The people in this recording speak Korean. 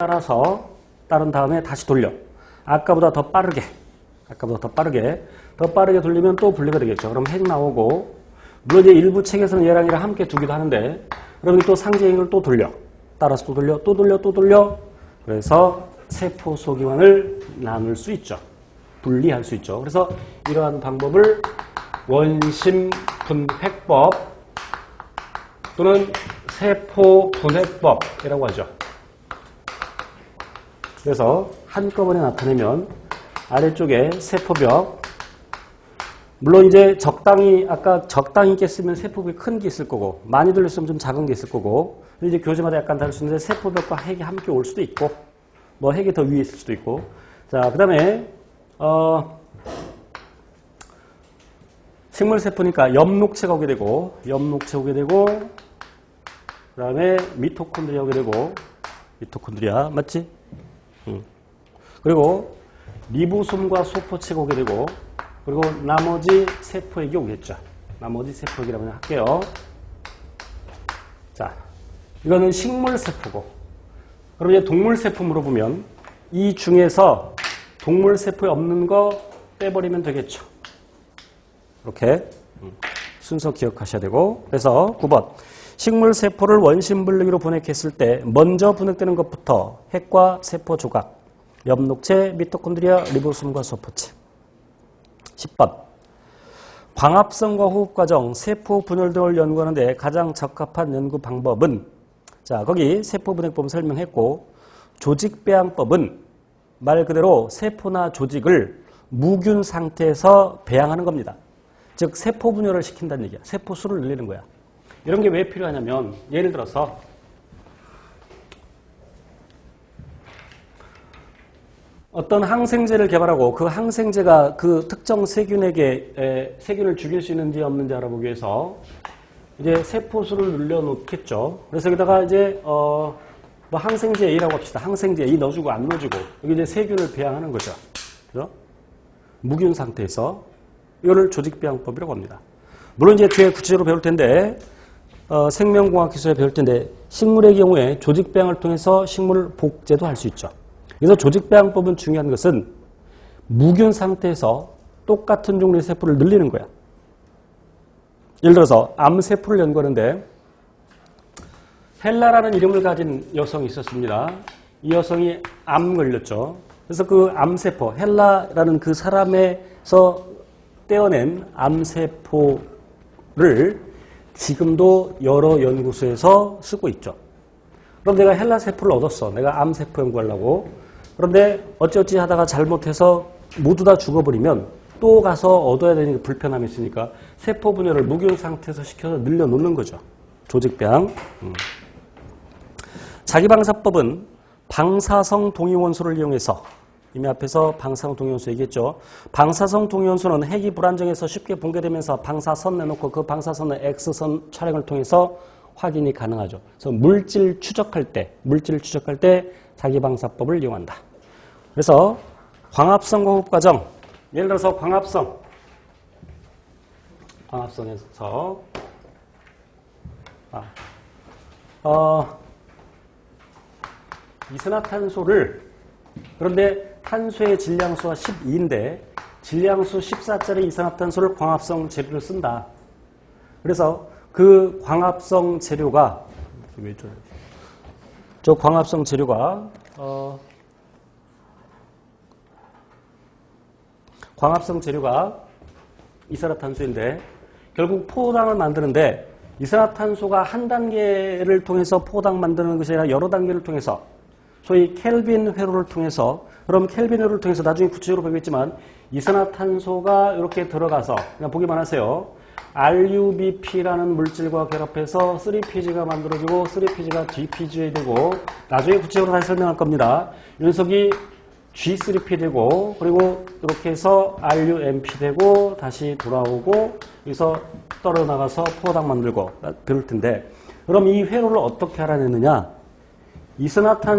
따라서 따른 다음에 다시 돌려. 아까보다 더 빠르게 돌리면 또 분리가 되겠죠. 그럼 핵 나오고, 물론 이제 일부 책에서는 얘랑 얘랑 함께 두기도 하는데, 그러면 또 상징을 또 돌려. 따라서 또 돌려. 그래서 세포 소기관을 나눌 수 있죠. 분리할 수 있죠. 그래서 이러한 방법을 원심분획법 또는 세포분획법이라고 하죠. 그래서 한꺼번에 나타내면 아래쪽에 세포벽, 물론 이제 아까 적당히 있게 쓰면 세포벽이 큰 게 있을 거고, 많이 돌렸으면 좀 작은 게 있을 거고, 이제 교재마다 약간 다를 수 있는데 세포벽과 핵이 함께 올 수도 있고, 뭐 핵이 더 위에 있을 수도 있고. 자, 그 다음에 식물세포니까 엽록체가 오게 되고, 그 다음에 미토콘드리아 오게 되고, 미토콘드리아 맞지? 그리고 리보솜과 소포체가 오게 되고, 그리고 나머지 세포액이 오겠죠. 나머지 세포액이라고 할게요. 자, 이거는 식물세포고, 그럼 이제 동물세포 물어보면 이 중에서 동물세포에 없는 거 빼버리면 되겠죠. 이렇게 순서 기억하셔야 되고, 그래서 9번 식물세포를 원심분리기로 분해했을 때 먼저 분해되는 것부터 핵과 세포 조각, 엽록체, 미토콘드리아, 리보솜과 소포체. 10번 광합성과 호흡과정, 세포 분열 등을 연구하는데 가장 적합한 연구 방법은, 자, 거기 세포분해법 설명했고, 조직배양법은 말 그대로 세포나 조직을 무균 상태에서 배양하는 겁니다. 즉 세포 분열을 시킨다는 얘기야. 세포 수를 늘리는 거야. 이런 게 왜 필요하냐면, 예를 들어서 어떤 항생제를 개발하고 그 항생제가 그 특정 세균에게 세균을 죽일 수 있는지 없는지 알아보기 위해서 이제 세포 수를 늘려놓겠죠. 그래서 여기다가 이제 뭐 항생제 A라고 합시다. 항생제 A 넣어주고 안 넣어주고 여기 이제 세균을 배양하는 거죠. 그죠? 무균 상태에서 이거를 조직배양법이라고 합니다. 물론 이제 뒤에 구체적으로 배울 텐데 생명공학 기술에 배울 텐데 식물의 경우에 조직배양을 통해서 식물 복제도 할 수 있죠. 그래서 조직배양법은 중요한 것은 무균 상태에서 똑같은 종류의 세포를 늘리는 거야. 예를 들어서 암세포를 연구하는데 헬라라는 이름을 가진 여성이 있었습니다. 이 여성이 암 걸렸죠. 그래서 그 암세포, 헬라라는 그 사람에서 떼어낸 암세포를 지금도 여러 연구소에서 쓰고 있죠. 그럼 내가 헬라 세포를 얻었어. 내가 암세포 연구하려고. 그런데 어찌어찌 하다가 잘못해서 모두 다 죽어버리면 또 가서 얻어야 되는 불편함이 있으니까 세포 분열을 무균 상태에서 시켜서 늘려놓는 거죠. 조직배양. 자기방사법은 방사성 동위원소를 이용해서, 이미 앞에서 방사성 동위원소 얘기했죠. 방사성 동위원소는 핵이 불안정해서 쉽게 붕괴되면서 방사선 내놓고 그 방사선의 X선 촬영을 통해서 확인이 가능하죠. 그래서 물질을 추적할 때 자기방사법을 이용한다. 그래서 광합성과 호흡과정, 예를 들어서 광합성에서 이산화탄소를, 그런데 탄소의 질량수가 12인데 질량수 14짜리 이산화탄소를 광합성 재료로 쓴다. 그래서 그 광합성 재료가 이산화탄소인데 결국 포당을 만드는데 이산화탄소가 한 단계를 통해서 포당 만드는 것이 아니라 여러 단계를 통해서 소위 켈빈 회로를 통해서, 그럼 켈빈 회로를 통해서 나중에 구체적으로 보겠지만 이산화탄소가 이렇게 들어가서 그냥 보기만 하세요. RUBP라는 물질과 결합해서 3PG가 만들어지고 3PG가 GPGA 되고 나중에 구체적으로 다시 설명할 겁니다. 녀석이 G3P 되고 그리고 이렇게 해서 RUMP 되고 다시 돌아오고 여기서 떨어나가서 포당 만들고 그럴 텐데, 그럼 이 회로를 어떻게 알아내느냐? 이산화탄소